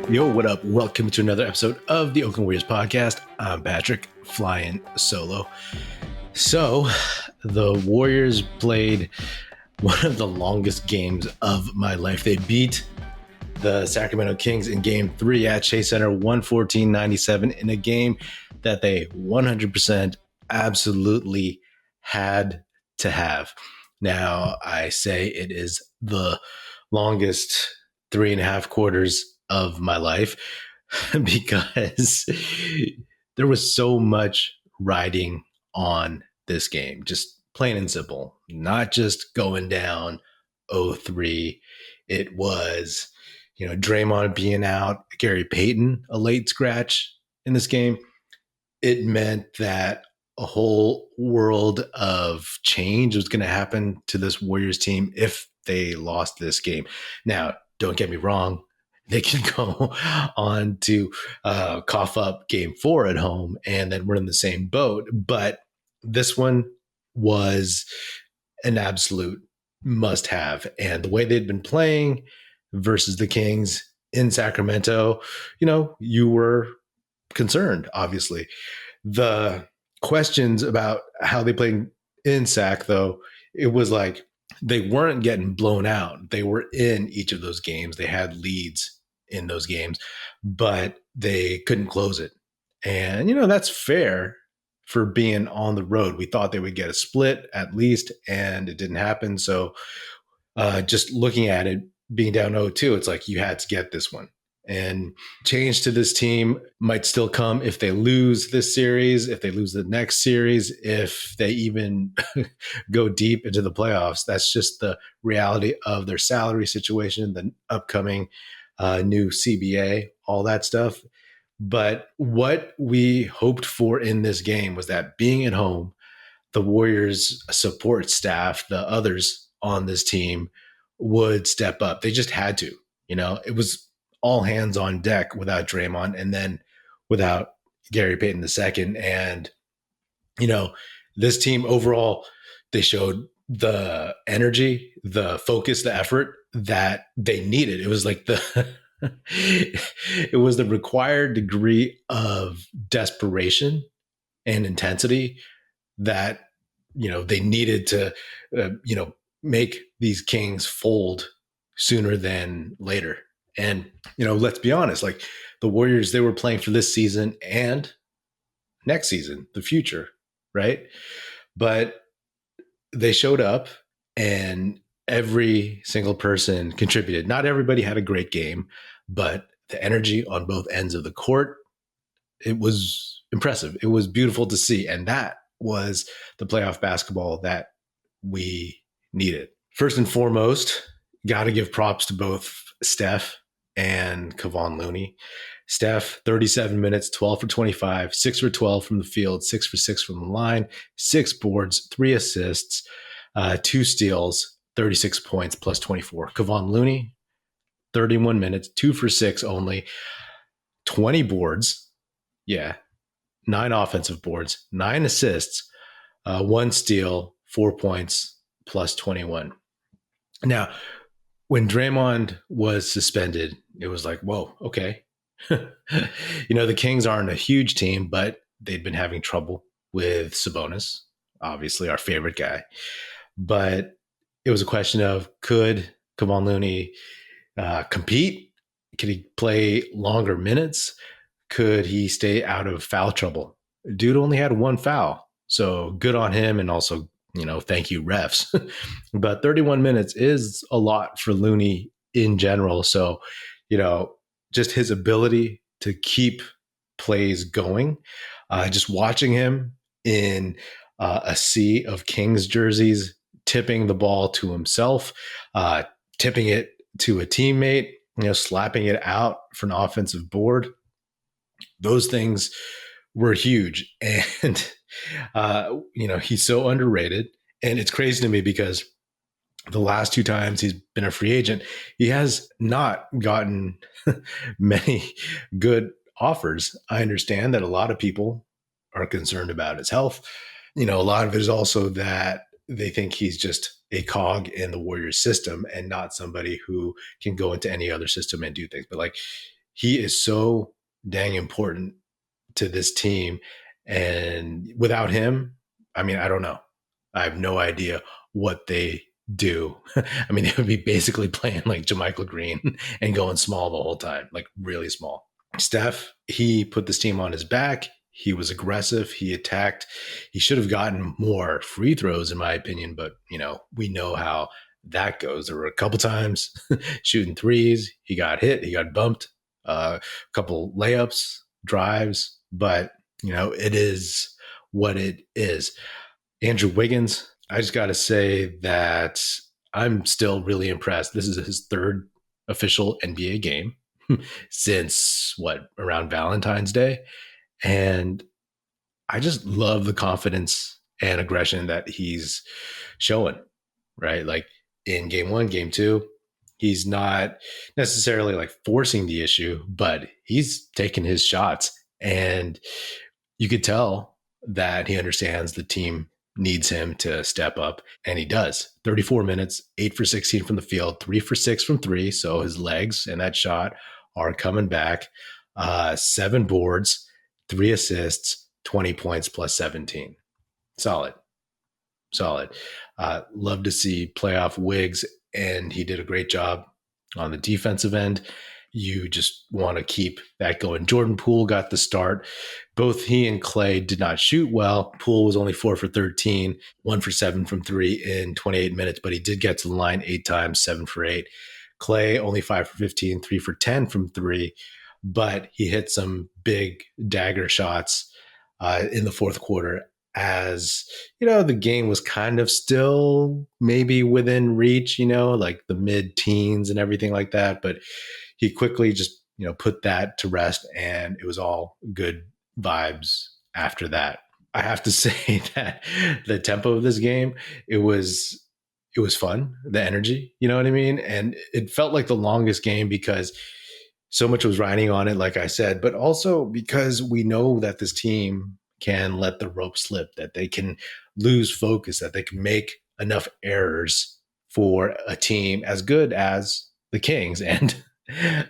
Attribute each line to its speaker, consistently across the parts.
Speaker 1: Yo, what up? Welcome to another episode of the Oakland Warriors podcast. I'm Patrick, flying solo. So, the Warriors played one of the longest games of my life. They beat the Sacramento Kings in game 3 at Chase Center, 114-97, in a game that they 100% absolutely had to have. Now, I say it is the longest 3.5 quarters of my life because there was so much riding on this game, just plain and simple, not just going down 0-3. It was, Draymond being out, Gary Payton, a late scratch in this game. It meant that a whole world of change was going to happen to this Warriors team if they lost this game. Now, don't get me wrong. They can go on to cough up game 4 at home, and then we're in the same boat. But this one was an absolute must-have. And the way they'd been playing versus the Kings in Sacramento, you were concerned, obviously. The questions about how they played in Sac, though, it was like they weren't getting blown out. They were in each of those games. They had leads in those games, but they couldn't close it. And, that's fair for being on the road. We thought they would get a split at least, and it didn't happen. So just looking at it, being down 0-2, it's like you had to get this one. And change to this team might still come if they lose this series, if they lose the next series, if they even go deep into the playoffs. That's just the reality of their salary situation, the upcoming new CBA, all that stuff. But what we hoped for in this game was that being at home, the Warriors support staff, the others on this team would step up. They just had to, it was all hands on deck without Draymond and then without Gary Payton II. And, this team overall, they showed the energy, the focus, the effort that they needed. It was like it was the required degree of desperation and intensity that, they needed to, make these Kings fold sooner than later. And, let's be honest, like the Warriors, they were playing for this season and next season, the future, right? But they showed up and every single person contributed. Not everybody had a great game, but the energy on both ends of the court, it was impressive. It was beautiful to see. And that was the playoff basketball that we needed. First and foremost, got to give props to both Steph and Kevon Looney. Steph, 37 minutes, 12 for 25, 6 for 12 from the field, 6 for 6 from the line, 6 boards, 3 assists, 2 steals, 36 points plus 24. Kevon Looney, 31 minutes, 2 for 6 only, 20 boards. Yeah, 9 offensive boards, 9 assists, 1 steal, 4 points plus 21. Now, when Draymond was suspended, it was like, whoa, okay. The Kings aren't a huge team, but they'd been having trouble with Sabonis, obviously our favorite guy. But it was a question of, could Kevon Looney compete? Could he play longer minutes? Could he stay out of foul trouble? Dude only had 1 foul, so good on him, and also, thank you, refs. But 31 minutes is a lot for Looney in general. So, just his ability to keep plays going, just watching him in a sea of Kings jerseys, tipping the ball to himself, tipping it to a teammate, slapping it out for an offensive board. Those things were huge. And, he's so underrated. And it's crazy to me because the last 2 times he's been a free agent, he has not gotten many good offers. I understand that a lot of people are concerned about his health. A lot of it is also that they think he's just a cog in the Warriors system and not somebody who can go into any other system and do things. But he is so dang important to this team. And without him, I mean, I don't know. I have no idea what they do. I mean, they would be basically playing like JaMychal Green and going small the whole time, like really small. Steph, he put this team on his back. He was aggressive. He attacked. He should have gotten more free throws, in my opinion. But, we know how that goes. There were a couple times shooting threes. He got hit. He got bumped. A couple layups, drives. But, it is what it is. Andrew Wiggins, I just got to say that I'm still really impressed. This is his third official NBA game since around Valentine's Day. And I just love the confidence and aggression that he's showing, right? Like in game one, game two, he's not necessarily like forcing the issue, but he's taking his shots. And you could tell that he understands the team needs him to step up, and he does. 34 minutes, 8 for 16 from the field, 3 for 6 from three. So his legs and that shot are coming back. 7 boards, 3 assists, 20 points plus 17. Solid. Love to see playoff Wiggs, and he did a great job on the defensive end. You just want to keep that going. Jordan Poole got the start. Both he and Klay did not shoot well. Poole was only 4 for 13, 1 for 7 from three in 28 minutes, but he did get to the line 8 times, 7 for 8. Klay only 5 for 15, 3 for 10 from three, but he hit some big dagger shots in the fourth quarter, as the game was kind of still maybe within reach, like the mid-teens and everything like that. But he quickly just put that to rest, and it was all good vibes after that. I have to say that the tempo of this game, it was fun, the energy, you know what I mean? And it felt like the longest game because so much was riding on it, like I said, but also because we know that this team can let the rope slip, that they can lose focus, that they can make enough errors for a team as good as the Kings and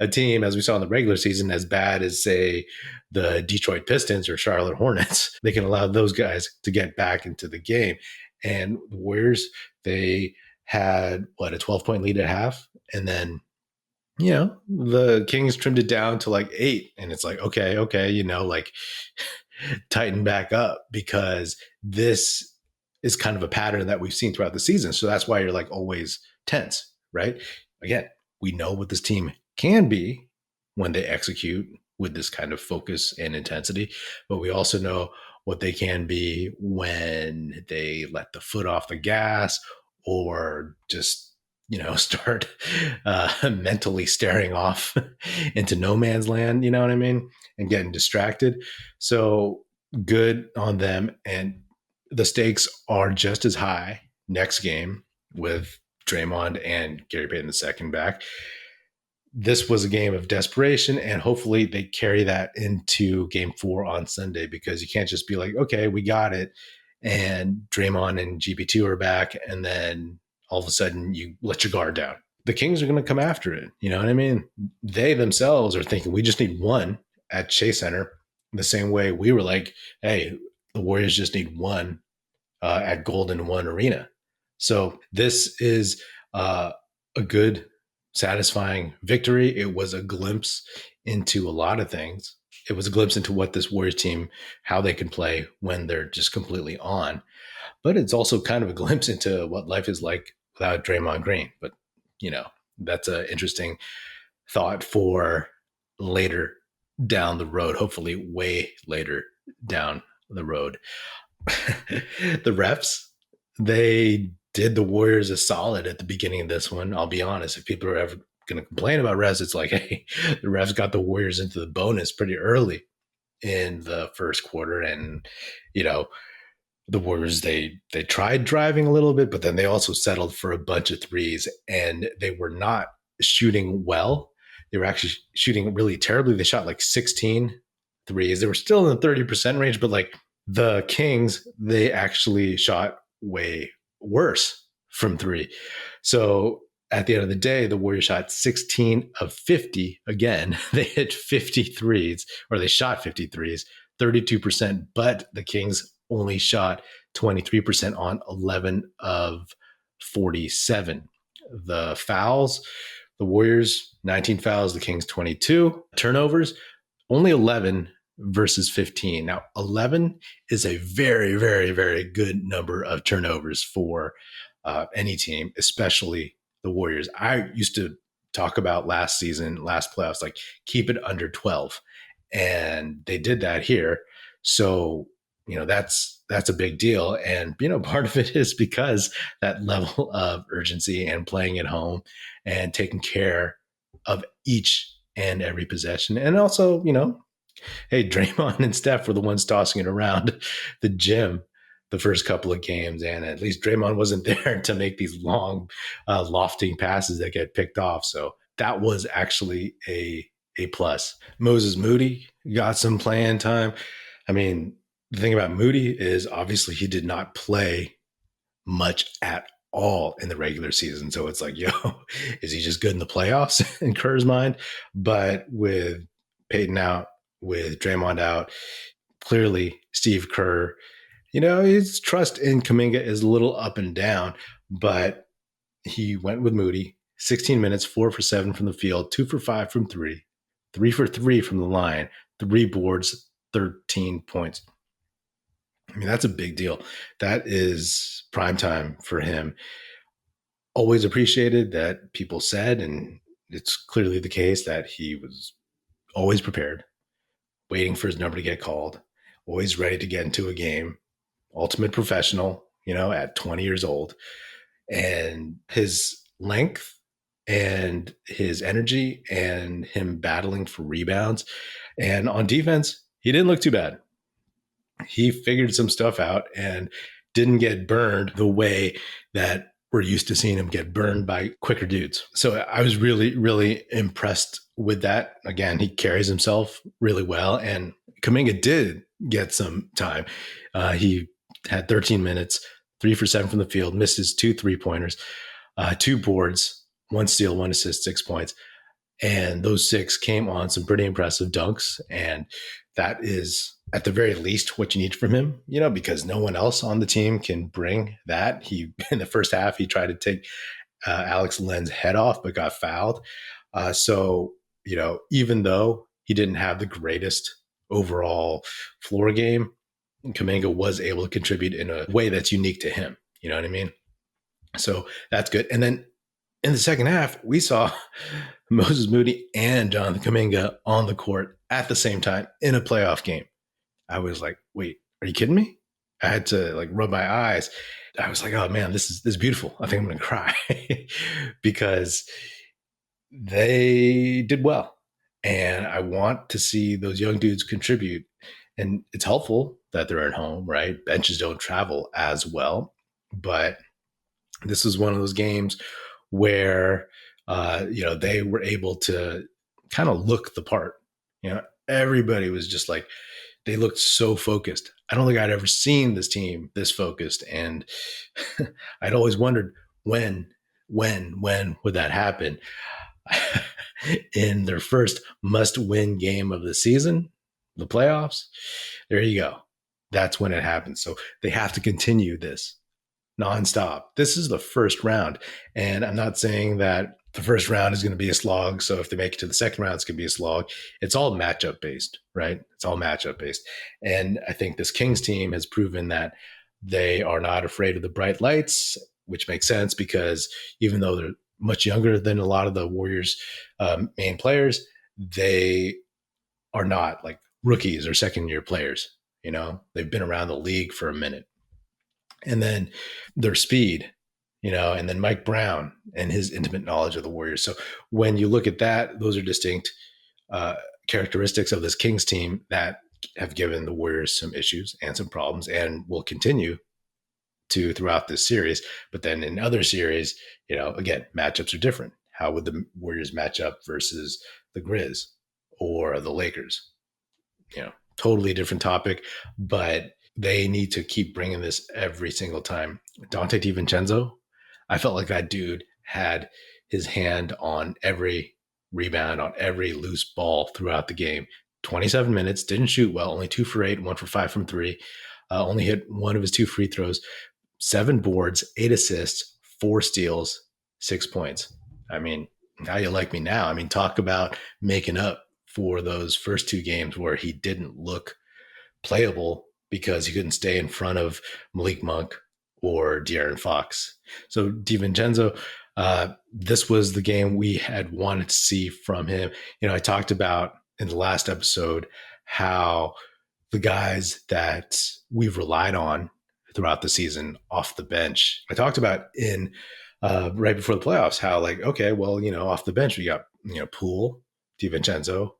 Speaker 1: a team, as we saw in the regular season, as bad as, say, the Detroit Pistons or Charlotte Hornets. They can allow those guys to get back into the game. And the Warriors, they had, a 12-point lead at half. And then, the Kings trimmed it down to like 8. And it's like, okay, like tighten back up, because this is kind of a pattern that we've seen throughout the season. So that's why you're like always tense, right? Again, we know what this team can be when they execute with this kind of focus and intensity, but we also know what they can be when they let the foot off the gas or just start mentally staring off into no man's land, you know what I mean, and getting distracted. So good on them. And the stakes are just as high next game with Draymond and Gary Payton II back. This was a game of desperation, and hopefully they carry that into game 4 on Sunday, because you can't just be like, okay, we got it, and Draymond and GP2 are back, and then all of a sudden you let your guard down. The Kings are going to come after it. You know what I mean? They themselves are thinking we just need one at Chase Center, the same way we were like, hey, the Warriors just need one at Golden One Arena. So this is a good, satisfying victory. It was a glimpse into a lot of things. It was a glimpse into what this Warriors team, how they can play when they're just completely on. But it's also kind of a glimpse into what life is like without Draymond Green. But, that's an interesting thought for later down the road, hopefully way later down the road. The refs, they did the Warriors a solid at the beginning of this one. I'll be honest, if people are ever going to complain about refs, it's like, hey, the refs got the Warriors into the bonus pretty early in the first quarter. And, the Warriors, they tried driving a little bit, but then they also settled for a bunch of threes, and they were not shooting well. They were actually shooting really terribly. They shot like 16 threes. They were still in the 30% range, but like the Kings, they actually shot way worse from three. So at the end of the day, the Warriors shot 16 of 50. Again, they hit 53s, or they shot 53s, 32%, but the Kings only shot 23% on 11 of 47. The fouls, the Warriors, 19 fouls, the Kings, 22. Turnovers, only 11 versus 15. Now, 11 is a very, very, very good number of turnovers for any team, especially the Warriors. I used to talk about last season, last playoffs, like keep it under 12. And they did that here. So, that's a big deal. And, part of it is because that level of urgency and playing at home and taking care of each and every possession. And also, hey, Draymond and Steph were the ones tossing it around the gym the first couple of games. And at least Draymond wasn't there to make these long, lofting passes that get picked off. So that was actually a plus. Moses Moody got some playing time. I mean, the thing about Moody is obviously he did not play much at all in the regular season. So it's like, is he just good in the playoffs in Kerr's mind? But with Payton out, with Draymond out, clearly Steve Kerr, his trust in Kuminga is a little up and down, but he went with Moody, 16 minutes, 4 for 7 from the field, 2 for 5 from 3, 3 for 3 from the line, 3 boards, 13 points. I mean, that's a big deal. That is prime time for him. Always appreciated that people said, and it's clearly the case, that he was always prepared, waiting for his number to get called, always ready to get into a game, ultimate professional, at 20 years old. And his length and his energy and him battling for rebounds. And on defense, he didn't look too bad. He figured some stuff out and didn't get burned the way that we're used to seeing him get burned by quicker dudes. So I was really, really impressed with that. Again, he carries himself really well. And Kuminga did get some time. He had 13 minutes, 3 for 7 from the field, missed his 2 3-pointers, 2 boards, 1 steal, 1 assist, 6 points. And those 6 came on some pretty impressive dunks. And that is at the very least what you need from him, because no one else on the team can bring that. In the first half, he tried to take Alex Len's head off, but got fouled. So, even though he didn't have the greatest overall floor game, Kuminga was able to contribute in a way that's unique to him. You know what I mean? So that's good. And then in the second half, we saw Moses Moody and Jonathan Kuminga on the court at the same time in a playoff game. I was like, wait, are you kidding me? I had to rub my eyes. I was like, oh man, this is beautiful. I think I'm going to cry because they did well. And I want to see those young dudes contribute. And it's helpful that they're at home, right? Benches don't travel as well. But this is one of those games where, they were able to kind of look the part. Everybody was just like, they looked so focused. I don't think I'd ever seen this team this focused. And I'd always wondered when would that happen? In their first must-win game of the season, the playoffs, there you go. That's when it happens. So they have to continue this nonstop. This is the first round. And I'm not saying that the first round is going to be a slog. So if they make it to the second round, it's going to be a slog. It's all matchup based, right? It's all matchup based. And I think this Kings team has proven that they are not afraid of the bright lights, which makes sense because even though they're much younger than a lot of the Warriors' main players, they are not like rookies or second-year players. They've been around the league for a minute. And then their speed, and then Mike Brown and his intimate knowledge of the Warriors. So when you look at that, those are distinct characteristics of this Kings team that have given the Warriors some issues and some problems and will continue to throughout this series. But then in other series, again, matchups are different. How would the Warriors match up versus the Grizz or the Lakers? Totally different topic, but they need to keep bringing this every single time. Donte DiVincenzo, I felt like that dude had his hand on every rebound, on every loose ball throughout the game. 27 minutes, didn't shoot well, only 2 for 8, 1 for 5 from 3. Only hit one of his 2 free throws, 7 boards, 8 assists, 4 steals, 6 points. I mean, how you like me now? I mean, talk about making up for those first 2 games where he didn't look playable because he couldn't stay in front of Malik Monk or De'Aaron Fox. So DiVincenzo, this was the game we had wanted to see from him. You know, I talked about in the last episode how the guys that we've relied on throughout the season off the bench. I talked about in right before the playoffs how, like, okay, well, you know, off the bench we got, you know, Poole, DiVincenzo,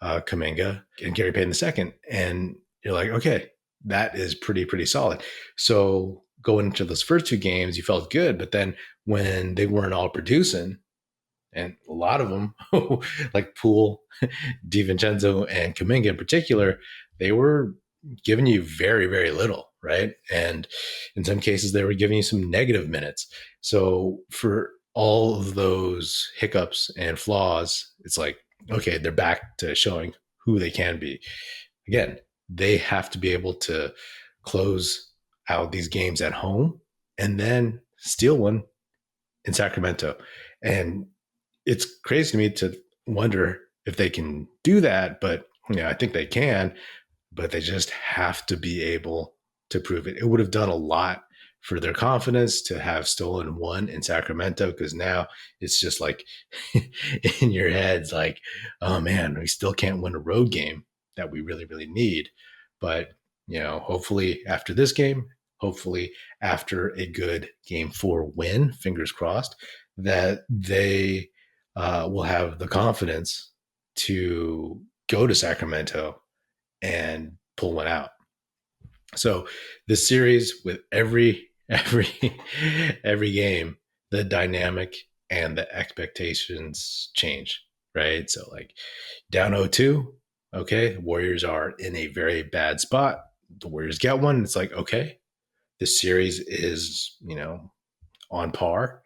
Speaker 1: Kuminga, and Gary Payton II, and you're like, okay, that is pretty solid. So going into those first 2 games, you felt good, but then when they weren't all producing, and a lot of them, like Poole, DiVincenzo, and Kuminga in particular, they were giving you very little, right? And in some cases, they were giving you some negative minutes. So for all of those hiccups and flaws, it's like, okay, they're back to showing who they can be. Again, they have to be able to close out these games at home and then steal one in Sacramento. And it's crazy to me to wonder if they can do that, but I think they can, but they just have to be able to prove it. It would have done a lot for their confidence to have stolen one in Sacramento, because now it's just like in your heads, like, oh man, we still can't win a road game that we really need. But, hopefully after this game, hopefully after a good game 4 win, fingers crossed, that they will have the confidence to go to Sacramento and pull one out. So this series, with every game, the dynamic and the expectations change, right? So like down 0-2, okay, Warriors are in a very bad spot. The Warriors get one. It's like, okay, this series is, on par.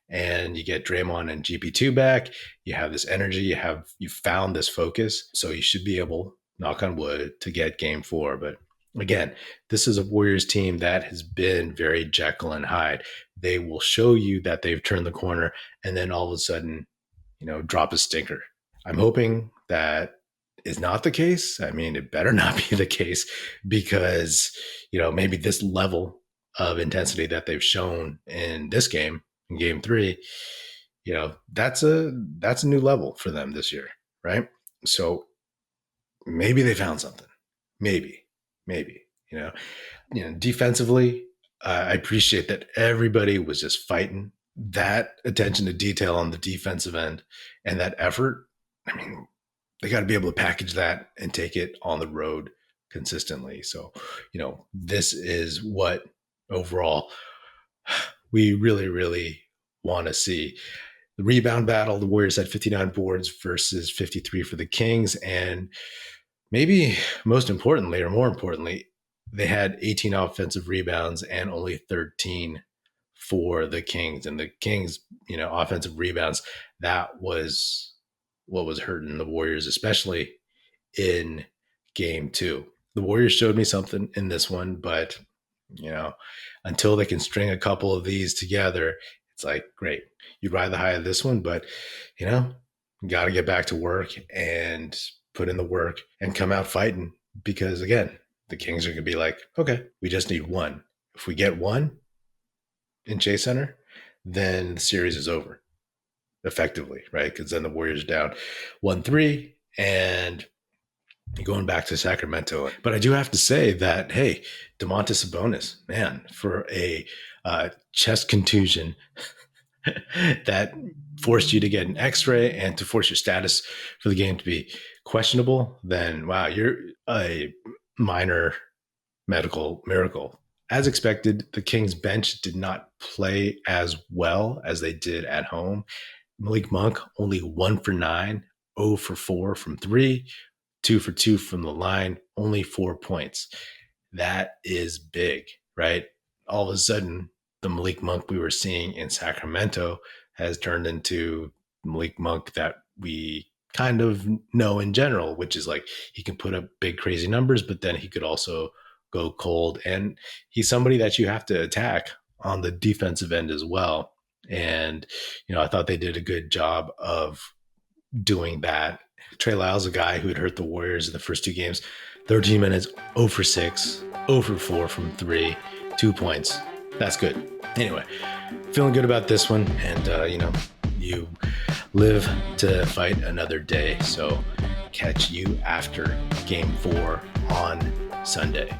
Speaker 1: And you get Draymond and GP2 back. You have this energy. You found this focus. So you should be able, knock on wood, to get game 4. But again, this is a Warriors team that has been very Jekyll and Hyde. They will show you that they've turned the corner and then all of a sudden, drop a stinker. I'm hoping that is not the case. I mean, it better not be the case, because, maybe this level of intensity that they've shown in this game, in game 3, that's a new level for them this year, right? So maybe they found something. Maybe, defensively, I appreciate that everybody was just fighting. That attention to detail on the defensive end and that effort, I mean, they got to be able to package that and take it on the road consistently. So, this is what overall we really want to see. The rebound battle, the Warriors had 59 boards versus 53 for the Kings. And maybe most importantly, or more importantly, they had 18 offensive rebounds and only 13 for the Kings. And the Kings, offensive rebounds, that was what was hurting the Warriors, especially in game 2. The Warriors showed me something in this one, but, until they can string a couple of these together, it's like, great, you ride the high of this one, but, you got to get back to work and put in the work and come out fighting, because again, the Kings are going to be like, okay, we just need one. If we get one in Chase Center, then the series is over effectively, right? Because then the Warriors are down 1-3 and going back to Sacramento. But I do have to say that, hey, Domantas Sabonis, man, for a chest contusion that forced you to get an x-ray and to force your status for the game to be questionable, then wow, you're a minor medical miracle. As expected, the Kings bench did not play as well as they did at home. Malik Monk only 1 for 9, 0 for 4 from 3, 2 for 2 from the line, only 4 points. That is big, right? All of a sudden, the Malik Monk we were seeing in Sacramento has turned into Malik Monk that we kind of know in general, which is like he can put up big, crazy numbers, but then he could also go cold. And he's somebody that you have to attack on the defensive end as well. And, I thought they did a good job of doing that. Trey Lyles, a guy who had hurt the Warriors in the first two games, 13 minutes, 0 for 6, 0 for 4 from 3, 2 points. That's good. Anyway, feeling good about this one. And, you live to fight another day. So catch you after game 4 on Sunday.